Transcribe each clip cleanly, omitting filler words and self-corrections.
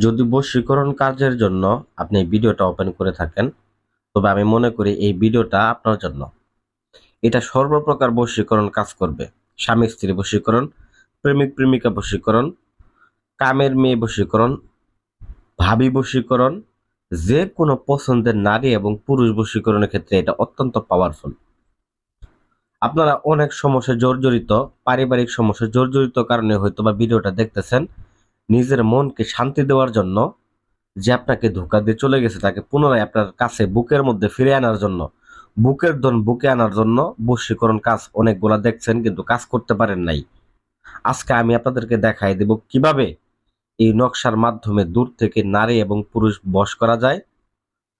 যদি বশীকরণ কাজের জন্য আপনি এই ভিডিওটা ওপেন করে থাকেন, তবে আমি মনে করি এই ভিডিওটা আপনার জন্য। এটা সর্বপ্রকার বশীকরণ কাজ করবে। স্বামী-স্ত্রী বশীকরণ, প্রেমিক-প্রেমিকা বশীকরণ, কামের মেয়ে বশীকরণ, ভাবি বশীকরণ, যেকোনো পছন্দের নারী এবং পুরুষ বশীকরণের ক্ষেত্রে এটা অত্যন্ত পাওয়ারফুল। আপনারা অনেক সমস্যায় জর্জরিত, পারিবারিক সমস্যায় জর্জরিত কারণে হয়তোবা ভিডিওটা দেখতেছেন। নিজের মনকে শান্তি দেওয়ার জন্য, যে আপনাকে ধোঁকা দিয়ে চলে গেছে তাকে পুনরায় আপনার কাছে বুকের মধ্যে ফিরে আনার জন্য, বুকের ধন বুকে আনার জন্য বশীকরণ কাজ অনেকগুলা দেখছেন কিন্তু কাজ করতে পারেন নাই। আজকে আমি আপনাদেরকে দেখাই দেব কিভাবে এই নকশার মাধ্যমে দূর থেকে নারী এবং পুরুষ বশ করা যায়,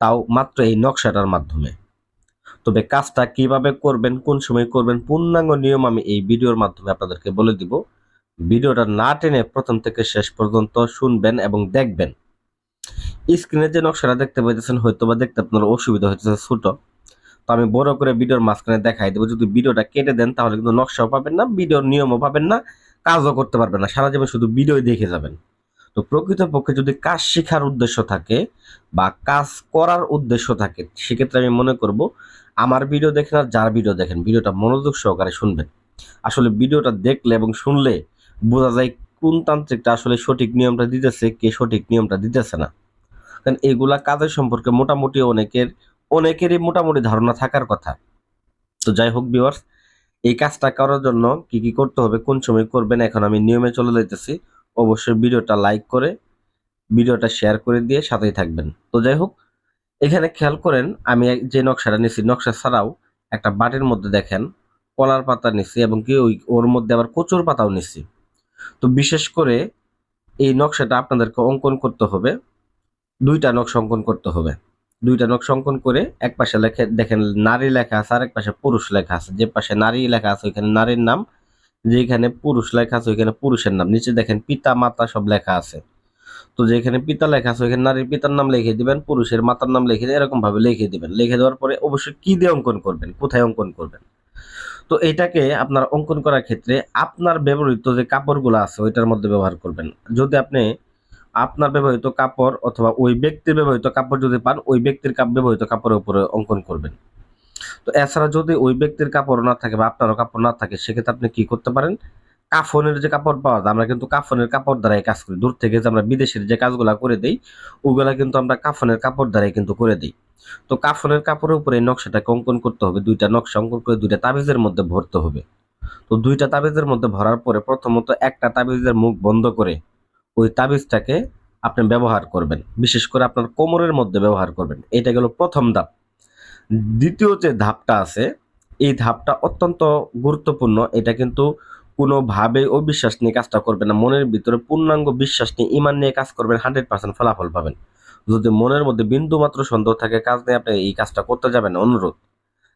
তাও মাত্র এই নকশাটার মাধ্যমে। তবে কাজটা কিভাবে করবেন, কোন সময় করবেন, পূর্ণাঙ্গ নিয়ম আমি এই ভিডিওর মাধ্যমে আপনাদেরকে বলে দিব। ভিডিওটা না টেনে প্রথম থেকে শেষ পর্যন্ত শুনবেন এবং দেখবেন। স্ক্রিনে যে নকশাটা দেখতে পাইতেছেন হয়তোবা দেখতে আপনার অসুবিধা হচ্ছে ছোট, তো আমি বড় করে ভিডিওর মাঝখানে দেখাই দেবো। যদি ভিডিওটা কেটে দেন তাহলে কিন্তু নকশাও পাবেন না, ভিডিওর নিয়মও পাবেন না, কাজও করতে পারবেন না, সারা জীবন শুধু ভিডিও দেখে যাবেন। তো প্রকৃতপক্ষে যদি কাজ শেখার উদ্দেশ্য থাকে বা কাজ করার উদ্দেশ্য থাকে, সেক্ষেত্রে আমি মনে করব আমার ভিডিও দেখেন আর যার ভিডিও দেখেন, ভিডিওটা মনোযোগ সহকারে শুনবেন। আসলে ভিডিওটা দেখলে এবং শুনলে বোঝা যায় কোন তান্ত্রিকটা আসলে সঠিক নিয়মটা দিতেছে, কে সঠিক নিয়মটা দিতেছে না। কারণ এগুলা কাজের সম্পর্কে মোটামুটি অনেকেরই মোটামুটি ধারণা থাকার কথা। তো যাই হোক ভিউয়ার্স, এই কাজটা করার জন্য কি কি করতে হবে, কোন সময় করবেন, এখন আমি নিয়মে চলে যাইতেছি। অবশ্যই ভিডিওটা লাইক করে ভিডিওটা শেয়ার করে দিয়ে সাথেই থাকবেন। তো যাই হোক, এখানে খেয়াল করেন আমি যে নকশাটা নিছি, নকশা ছাড়াও একটা বাটির মধ্যে দেখেন কলার পাতা নিছি এবং কি ওর মধ্যে আবার কচুর পাতাও নিছি। তো বিশেষ করে এই নকশাটা আপনাদেরকে অঙ্কন করতে হবে, দুইটা নকশা অঙ্কন করতে হবে। দুইটা নকশা অঙ্কন করে এক পাশে লেখে দেখেন নারী লেখা আছে, আর এক পাশে পুরুষ লেখা আছে। যে পাশে নারী লেখা আছে ওইখানে নারীর নাম, যেখানে পুরুষ লেখা আছে ওইখানে পুরুষের নাম। নিচে দেখেন পিতা মাতা সব লেখা আছে। তো যেখানে পিতা লেখা আছে ওইখানে নারীর পিতার নাম লিখে দিবেন, পুরুষের মাতার নাম লিখে এরকম ভাবে লিখে দিবেন। লিখে দেওয়ার পরে অবশ্যই কি দিয়ে অঙ্কন করবেন, কোথায় অঙ্কন করবেন। তো এটাকে আপনার অঙ্কন করার ক্ষেত্রে আপনার ব্যবহৃত যে কাপড়গুলো আছে ওইটার মধ্যে ব্যবহার করবেন। যদি আপনি আপনার ব্যবহৃত কাপড় অথবা ওই ব্যক্তির ব্যবহৃত কাপড় যদি পান, ওই ব্যক্তির ব্যবহৃত কাপড়ের উপরে অঙ্কন করবেন। তো এছাড়া যদি ওই ব্যক্তির কাপড় না থাকে বা আপনারও কাপড় না থাকে, সেক্ষেত্রে আপনি কি করতে পারেন, কাফনের যে কাপড় পাওয়া যায়, আমরা কিন্তু কাফনের কাপড় দ্বারাই কাজ করি। দূর থেকে যে আমরা বিদেশের যে কাজগুলা করে দেই, ওগুলা কিন্তু আমরা কাফনের কাপড় দ্বারাই কিন্তু করে দিই। তো কাফনের কাপড়ের উপরে এই নকশাটাকে অঙ্কন করতে হবে। দুইটা নকশা অঙ্কন করে দুইটা তাবিজের মধ্যে ভরতে হবে। তো দুইটা তাবিজের মধ্যে ভরার পরে প্রথমত একটা তাবিজের মুখ বন্ধ করে ওই তাবিজটাকে আপনি ব্যবহার করবেন। বিশেষ করে আপনার কোমরের মধ্যে ব্যবহার করবেন। এটা গেল প্রথম ধাপ। দ্বিতীয় যে ধাপটা আছে, এই ধাপটা অত্যন্ত গুরুত্বপূর্ণ। এটা কিন্তু কোনোভাবেই অবিশ্বাস নিয়ে কাজটা করবেন না। মনের ভিতরে পূর্ণাঙ্গ বিশ্বাস নিয়ে, ঈমান নিয়ে কাজ করবেন, 100% ফলাফল পাবেন। যদি মনের মধ্যে বিন্দুমাত্র সন্দেহ থাকে, কাজ নিয়ে আপনি এই কাজটা করতে যাবেন না, অনুরোধ।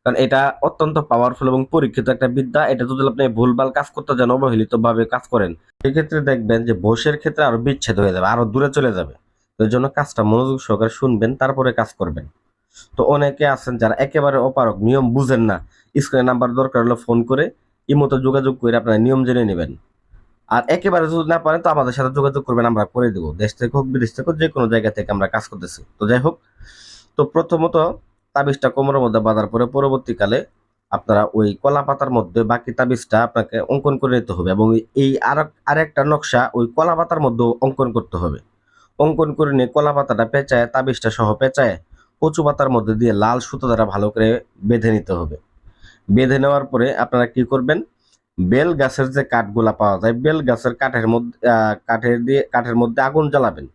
কারণ এটা অত্যন্ত পাওয়ারফুল এবং পরীক্ষিত একটা বিদ্যা। এটা যদি আপনি ভুলভাল কাজ করতে যান, অবহেলিতভাবে কাজ করেন, সেক্ষেত্রে দেখবেন যে বশের ক্ষেত্রে আরো বিচ্ছেদ হয়ে যাবে, আরো দূরে চলে যাবে। তো এর জন্য কাজটা মনোযোগ সহকারে শুনবেন, তারপরে কাজ করবেন। তো অনেকে আছেন যারা একেবারে অপারগ, নিয়ম বুঝেন না, স্ক্রিনে নাম্বার দরকার হলে ফোন করে ইমোতে যোগাযোগ করে আপনারা নিয়ম জেনে নেবেন। আর একেবারে যদি না পারেন তো আমাদের সাথে যোগাযোগ করবেন, আমরা করে দেবো। দেশ থেকে হোক বিদেশ থেকে হোক, যে কোনো জায়গা থেকে আমরা কাজ করতেছি। তো যাই হোক, তো প্রথমত তাবিজটা কোমরের মধ্যে বাঁধার পরে পরবর্তীকালে আপনারা ওই কলা পাতার মধ্যে বাকি তাবিজটা আপনাকে অঙ্কন করে নিতে হবে এবং এই আরেকটা নকশা ওই কলা পাতার মধ্যে অঙ্কন করতে হবে। অঙ্কন করে নিয়ে কলা পাতাটা পেঁচায়, তাবিজটা সহ পেঁচায় কচু পাতার মধ্যে দিয়ে লাল সুতো দ্বারা ভালো করে বেঁধে নিতে হবে। বেঁধে নেওয়ার পরে আপনারা কি করবেন, বেল গাছের যে কাঠগুলা পাওয়া যায়, বেল গাছের কাঠের মধ্যে আগুন জ্বালাবেন।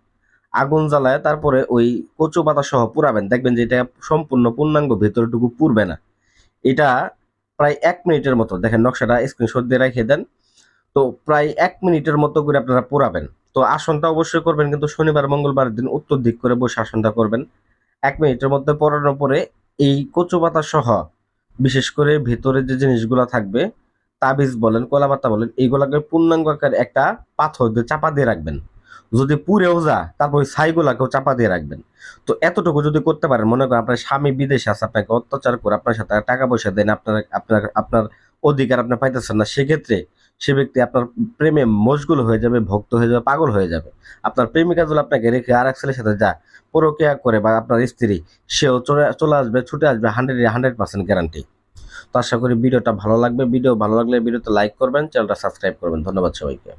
আগুন জ্বালায় তারপরে ওই কচু পাতা সহ পুরাবেন। দেখবেন যে এটা সম্পূর্ণ পূর্ণাঙ্গ ভেতরটুকু পুরবে না। এটা প্রায় 1 মিনিটের মতো, দেখেন নকশাটা স্ক্রিনশট দিয়ে রেখে দেন। তো প্রায় 1 মিনিটের মতো করে আপনারা পোড়াবেন। তো আসনটা অবশ্যই করবেন কিন্তু শনিবার মঙ্গলবার দিন উত্তর দিক করে বসে আসনটা করবেন। 1 মিনিটের মধ্যে পড়ানোর পরে এই কচু পাতা সহ বিশেষ করে ভেতরে যে জিনিসগুলো থাকবে, তাবিজ বলেন, কলা পাতা বলেন, এইগুলাকে পূর্ণাঙ্গ আকার একটা পাথর দিয়ে চাপা দিয়ে রাখবেন। যদি পুড়েও যা তারপর ওই ছাইগুলাকেও চাপা দিয়ে রাখবেন। তো এতটুকু যদি করতে পারেন, মনে করেন আপনার স্বামী বিদেশে আছে, আপনাকে অত্যাচার করে আপনার সাথে টাকা পয়সা দেন, আপনার আপনার আপনার অধিকার আপনি পাইতেছেন না, সেক্ষেত্রে সে ব্যক্তি আপনার প্রেমে মশগুল হয়ে যাবে, ভক্ত হয়ে যাবে, পাগল হয়ে যাবে। আপনার প্রেমিকা যদি আপনাকে রেখে আর এক ছেলের সাথে যায়, পরকীয়া করে, বা আপনার স্ত্রী, সেও চলে আসবে, ছুটে আসবে, 100% গ্যারান্টি। তো আশা করি ভিডিওটা ভালো লাগবে। ভিডিও ভালো লাগলে ভিডিওতে লাইক করবেন, চ্যানেলটা সাবস্ক্রাইব করবেন। ধন্যবাদ সবাইকে।